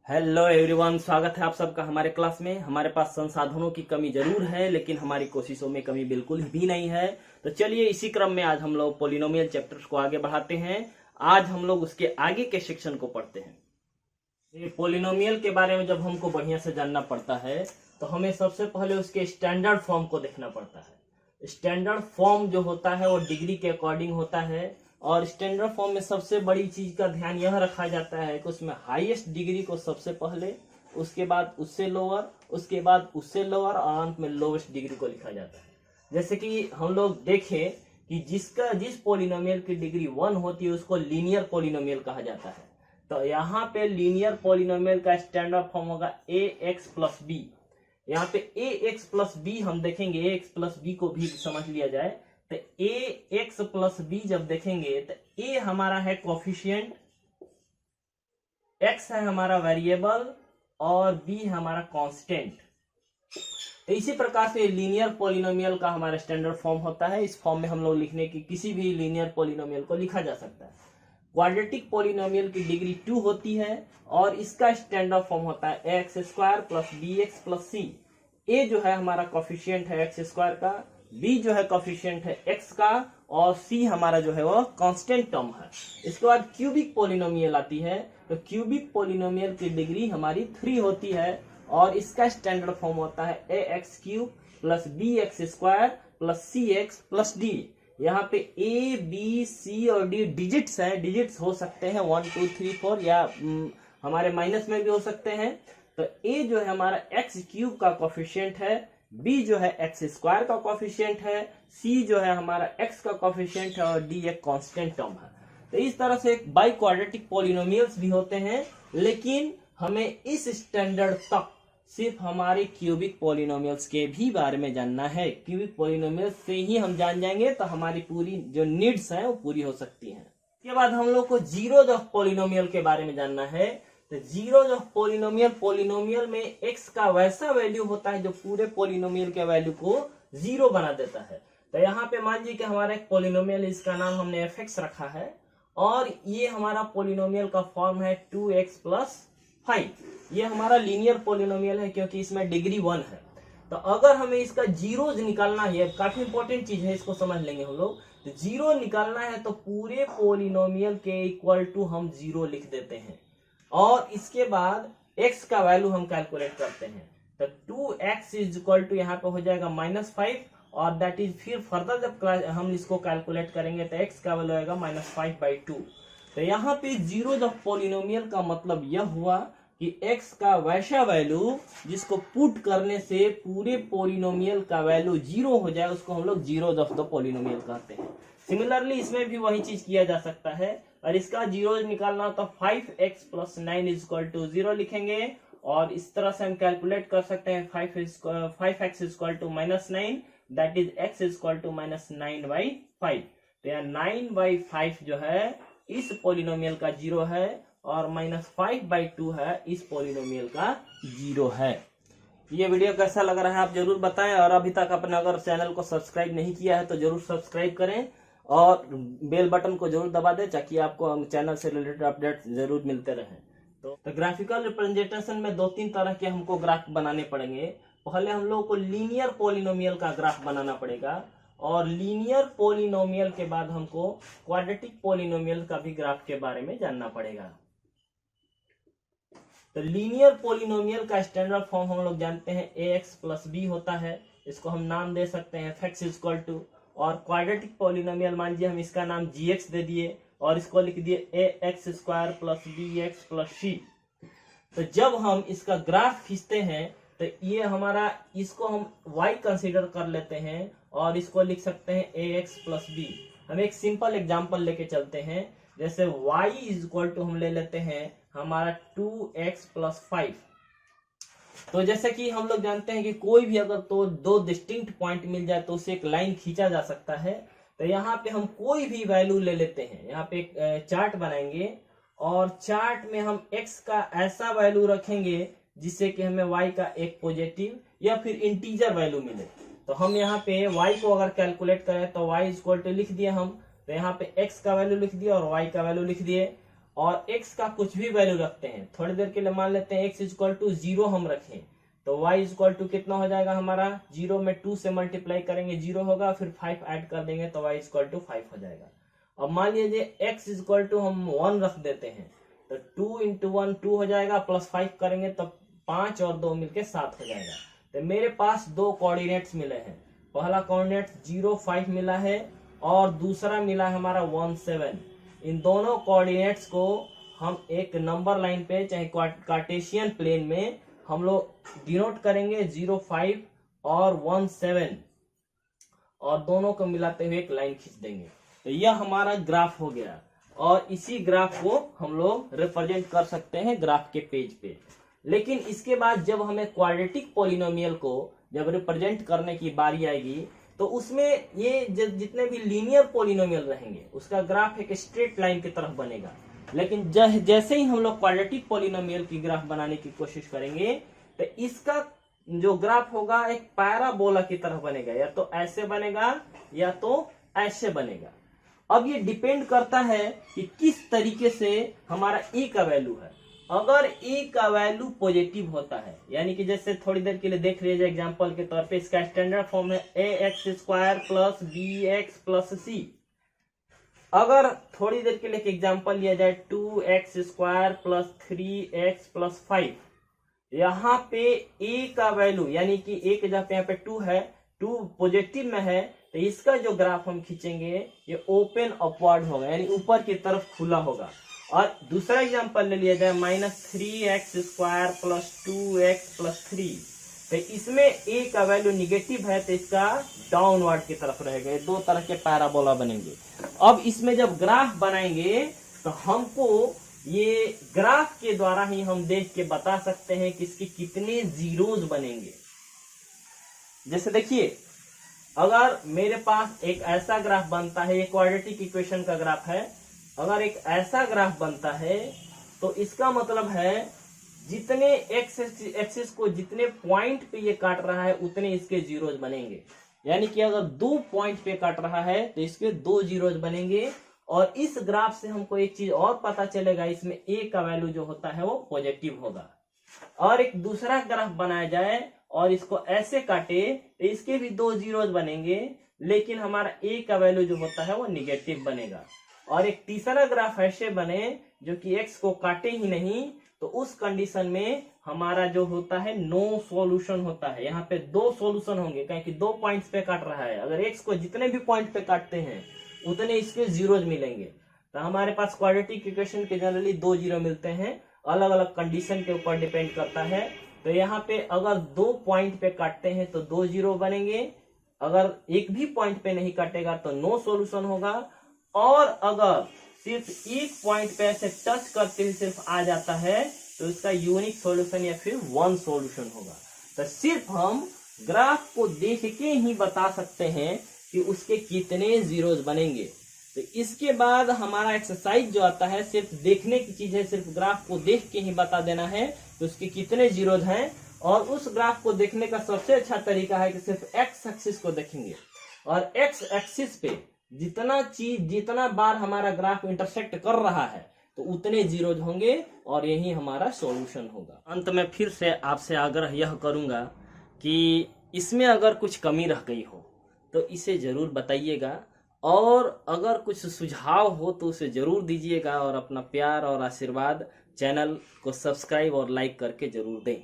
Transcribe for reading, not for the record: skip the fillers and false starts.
Hello everyone, स्वागत है आप सबका हमारे क्लास में। हमारे पास संसाधनों की कमी जरूर है, लेकिन हमारी कोशिशों में कमी बिल्कुल भी नहीं है। तो चलिए इसी क्रम में आज हम लोग पोलिनोमियल चैप्टर्स को आगे बढ़ाते हैं। आज हम लोग उसके आगे के सेक्शन को पढ़ते हैं। ये पोलिनोमियल के बारे में जब हमको बढ़िया से जानना पड़ता है तो हमें सबसे पहले उसके स्टैंडर्ड फॉर्म को देखना पड़ता है। स्टैंडर्ड फॉर्म जो होता है वो डिग्री के अकॉर्डिंग होता है, और स्टैंडर्ड फॉर्म में सबसे बड़ी चीज का ध्यान यह रखा जाता है कि उसमें हाईएस्ट डिग्री को सबसे पहले, उसके बाद उससे लोअर, उसके बाद उससे लोअर और अंत में लोवेस्ट डिग्री को लिखा जाता है। जैसे कि हम लोग देखें कि जिस पोलिनोमियल की डिग्री 1 होती है उसको लीनियर पोलिनोमियल कहा जाता है। तो यहाँ पे लीनियर पोलिनोमियल का स्टैंडर्ड फॉर्म होगा ए एक्स प्लस बी। यहाँ पे ए एक्स प्लस बी हम देखेंगे, ए एक्स प्लस बी को भी समझ लिया जाए तो ए एक्स प्लस बी जब देखेंगे तो ए हमारा है कोफिशिएंट, एक्स है हमारा वेरिएबल और बी हमारा कांस्टेंट। तो इसी प्रकार से लीनियर पोलिनोमियल का हमारा स्टैंडर्ड फॉर्म होता है। इस फॉर्म में हम लोग लिखने की किसी भी लीनियर पोलिनोमियल को लिखा जा सकता है। क्वाड्रेटिक पोलिनोमियल की डिग्री 2 होती है और इसका स्टैंडर्ड फॉर्म होता है x square plus b x plus c. A जो है हमारा कोफिशिएंट है एक्स स्क्वायर का, बी जो है कोफिशिएंट है एक्स का और सी हमारा जो है वो कांस्टेंट टर्म है। इसके बाद क्यूबिक पोलिनोमियल आती है। तो क्यूबिक पोलिनोमियल की डिग्री हमारी 3 होती है और इसका स्टैंडर्ड फॉर्म होता है a x cube plus b x square plus c x plus d. यहाँ पे ए बी सी और डी डिजिट्स हैं, डिजिट्स हो सकते हैं 1 2 3 4 या हमारे माइनस में भी हो सकते हैं। तो ए जो है हमारा एक्स क्यूब का कोफिशिएंट है, बी जो है एक्स स्क्वायर का कोफिशिएंट है, सी जो है हमारा एक्स का कोफिशिएंट है और डी एक कांस्टेंट टर्म है। तो इस तरह से बाई क्वाड्रेटिक पोलिनोमियल्स भी होते हैं, लेकिन हमें इस स्टैंडर्ड तक सिर्फ हमारे क्यूबिक पोलिनोमियल्स के भी बारे में जानना है। क्यूबिक पोलिनोमियल्स से ही हम जान जाएंगे तो हमारी पूरी जो नीड्स हैं वो पूरी हो सकती हैं। इसके बाद हम लोग को जीरोज ऑफ पोलिनोमियल के बारे में जानना है। तो जीरोज ऑफ पोलिनोमियल में एक्स का वैसा वैल्यू होता है जो पूरे पोलिनोमियल के वैल्यू को 0 बना देता है। तो यहाँ पे मान लीजिए कि हमारा एक पोलिनोमियल, इसका नाम हमने एफ एक्स रखा है और ये हमारा पोलिनोमियल का फॉर्म है 2x प्लस 5। ये हमारा लीनियर पोलिनोमियल है क्योंकि इसमें डिग्री 1 है। तो अगर हमें इसका जीरोज निकालना है, काफी इंपॉर्टेंट चीज है, इसको समझ लेंगे हम लोग। तो जीरो निकालना है तो पूरे पोलिनोमियल के इक्वल टू हम 0 लिख देते हैं और इसके बाद x का वैल्यू हम कैलकुलेट करते हैं। तो 2x इज इक्वल टू यहाँ पे हो जाएगा -5 और दैट इज फिर फर्दर जब हम इसको कैलकुलेट करेंगे तो x का वैल्यू आएगा -5/2। तो यहाँ पे जीरोज ऑफ पोलिनोमियल का मतलब यह हुआ कि x का वैसा वैल्यू जिसको पुट करने से पूरे पोलिनोमियल का वैल्यू 0 हो जाए उसको हम लोग जीरोज ऑफ द पोलिनोमियल कहते हैं। सिमिलरली इसमें भी वही चीज किया जा सकता है और इसका जीरोज निकालना तो 5x plus 9 is equal to 0 लिखेंगे और इस तरह से हम कैलकुलेट कर सकते हैं 5x is equal to -9, that is x is equal to -9/5। तो यहाँ 9/5 जो है इस पोलिनोमियल का 0 है और -5/2 है इस पोलिनोमियल का 0 है। ये वीडियो कैसा लग रहा है आप जरूर बताएं और अभी तक अपने अगर चैनल को सब्सक्राइब नहीं किया है तो जरूर सब्सक्राइब करें और बेल बटन को जरूर दबा दें ताकि आपको चैनल से रिलेटेड अपडेट जरूर मिलते रहें। तो ग्राफिकल रिप्रेजेंटेशन में 2-3 तरह के हमको ग्राफ बनाने पड़ेंगे। पहले हम लोग को लीनियर पोलिनोमियल का ग्राफ बनाना पड़ेगा और लीनियर पोलिनोमियल के बाद हमको क्वाड्रेटिक पोलिनोमियल का भी ग्राफ के बारे में जानना पड़ेगा। तो लीनियर पोलिनोमियल का स्टैंडर्ड फॉर्म हम लोग जानते हैं ax प्लस बी होता है, इसको हम नाम दे सकते हैं fx इज इक्वल टू। और क्वाड्रेटिक पोलिनोमियल मान लीजिए हम इसका नाम gx दे दिए और इसको लिख दिए ax square plus bx plus c। तो जब हम इसका ग्राफ खींचते हैं तो ये हमारा, इसको हम y कंसीडर कर लेते हैं और इसको लिख सकते हैं ax प्लस b। हम एक सिंपल एग्जांपल लेके चलते हैं, जैसे y इज इक्वल टू हम ले लेते हैं हमारा 2x प्लस 5। तो जैसे कि हम लोग जानते हैं कि कोई भी अगर तो 2 डिस्टिंक्ट पॉइंट मिल जाए तो उसे एक लाइन खींचा जा सकता है। तो यहाँ पे हम कोई भी वैल्यू ले लेते हैं, यहाँ पे एक चार्ट बनाएंगे और चार्ट में हम x का ऐसा वैल्यू रखेंगे जिससे कि हमें y का एक पॉजिटिव या फिर इंटीजर वैल्यू मिले। तो हम यहाँ पे y को अगर कैलकुलेट करें तो y इक्वल टू लिख दिए हम, तो यहाँ पे x का वैल्यू लिख दिया और y का वैल्यू लिख दिए और x का कुछ भी वैल्यू रखते हैं, थोड़ी देर के लिए मान लेते हैं x इक्वल टू 0 हम रखें, तो y इक्वल टू कितना हो जाएगा हमारा, 0 में 2 से मल्टीप्लाई करेंगे 0 होगा, फिर 5 ऐड कर देंगे तो y इक्वल टू 5 हो जाएगा। अब मान लीजिए x इक्वल टू हम 1 रख देते हैं, तो 2 इंटू 1 2 हो जाएगा, प्लस 5 करेंगे तो 5 और 2 मिलके 7 हो जाएगा। तो मेरे पास दो कोऑर्डिनेट्स मिले हैं, पहला कोऑर्डिनेट 0 5 मिला है और दूसरा मिला है हमारा 1 7। इन दोनों कोऑर्डिनेट्स को हम एक नंबर लाइन पे चाहे कार्टेशियन प्लेन में हम लोग डिनोट करेंगे 0 5 और 1 7, और दोनों को मिलाते हुए एक लाइन खींच देंगे। तो यह हमारा ग्राफ हो गया, और इसी ग्राफ को हम लोग रिप्रेजेंट कर सकते हैं ग्राफ के पेज पे। लेकिन इसके बाद जब हमें क्वाड्रेटिक पॉलिनोमियल को जब रिप्रेजेंट करने की बारी आएगी, तो उसमें ये जितने भी लीनियर पॉलिनोमियल रहेंगे उसका ग्राफ एक स्ट्रेट लाइन की तरफ बनेगा। लेकिन जैसे ही हम लोग क्वाड्रेटिक पॉलिनोमियल की ग्राफ बनाने की कोशिश करेंगे, तो इसका जो ग्राफ होगा एक पैराबोला की तरह बनेगा, या तो ऐसे बनेगा या तो ऐसे बनेगा। अब ये डिपेंड करता है कि किस तरीके से हमारा ए का वैल्यू है। अगर ए का वैल्यू पॉजिटिव होता है, यानी कि जैसे थोड़ी देर के लिए देख लीजिए एग्जांपल के तौर पे, इसका स्टैंडर्ड फॉर्म है ax² plus bx plus c। अगर थोड़ी देर के लिए एक एग्जांपल लिया जाए 2x² प्लस 3x प्लस 5, यहाँ पे a का वैल्यू यानी कि a के जगह पे यहाँ पे 2 है, 2 पॉजिटिव में है, तो इसका जो ग्राफ हम खींचेंगे ये ओपन अपवर्ड होगा, यानी ऊपर की तरफ खुला होगा। और दूसरा एग्जांपल ले लिया जाए -3x² प्लस 2x प्लस 3, तो इसमें a का वैल्यू निगेटिव है, तो इसका डाउनवर्ड की तरफ रहेगा। दो तरह के पैराबोला बनेंगे। अब इसमें जब ग्राफ बनाएंगे तो हमको ये ग्राफ के द्वारा ही हम देख के बता सकते हैं कि इसके कितने जीरोज बनेंगे। जैसे देखिए, अगर मेरे पास एक ऐसा ग्राफ बनता है, ये क्वाड्रेटिक इक्वेशन का ग्राफ है, अगर एक ऐसा ग्राफ बनता है तो इसका मतलब है जितने एक्स एक्सिस को जितने पॉइंट पे ये काट रहा है उतने इसके जीरोज बनेंगे। यानी कि अगर 2 पॉइंट पे काट रहा है तो इसके 2 जीरोज बनेंगे। और इस ग्राफ से हमको एक चीज और पता चलेगा, इसमें ए का वैल्यू जो होता है वो पॉजिटिव होगा। और एक दूसरा ग्राफ बनाया जाए और इसको ऐसे काटे तो इसके भी 2 जीरोज बनेंगे, लेकिन हमारा ए का वैल्यू जो होता है वो निगेटिव बनेगा। और एक तीसरा ग्राफ ऐसे बने जो कि एक्स को काटे ही नहीं, तो उस कंडीशन में हमारा जो होता है नो सॉल्यूशन होता है। यहाँ पे 2 सॉल्यूशन होंगे, क्योंकि 2 पॉइंट्स पे काट रहा है। अगर एक्स को जितने भी पॉइंट पे काटते हैं उतने इसके जीरोज मिलेंगे। तो हमारे पास क्वाड्रेटिक इक्वेशन के जनरली 2 जीरो मिलते हैं, अलग अलग कंडीशन के ऊपर डिपेंड करता है। तो यहाँ पे अगर 2 पॉइंट पे काटते हैं तो 2 जीरो बनेंगे, अगर एक भी पॉइंट पे नहीं काटेगा तो नो सॉल्यूशन होगा, और अगर सिर्फ एक पॉइंट पे ऐसे टच करते हुए सिर्फ आ जाता है तो इसका यूनिक सॉल्यूशन या फिर 1 सॉल्यूशन होगा। तो सिर्फ हम ग्राफ को देख के ही बता सकते हैं कि उसके कितने जीरोज बनेंगे। तो इसके बाद हमारा एक्सरसाइज जो आता है सिर्फ देखने की चीज है, सिर्फ ग्राफ को देख के ही बता देना है कि उसके कितने जीरोज हैं। और उस ग्राफ को देखने का सबसे अच्छा तरीका है कि सिर्फ एक्स एक्सिस को देखेंगे, और एक्स एक्सिस पे जितना बार हमारा ग्राफ इंटरसेक्ट कर रहा है तो उतने जीरोज होंगे, और यही हमारा सॉल्यूशन होगा। अंत में फिर से आपसे आग्रह यह करूंगा कि इसमें अगर कुछ कमी रह गई हो तो इसे जरूर बताइएगा, और अगर कुछ सुझाव हो तो उसे जरूर दीजिएगा, और अपना प्यार और आशीर्वाद चैनल को सब्सक्राइब और लाइक करके जरूर दें।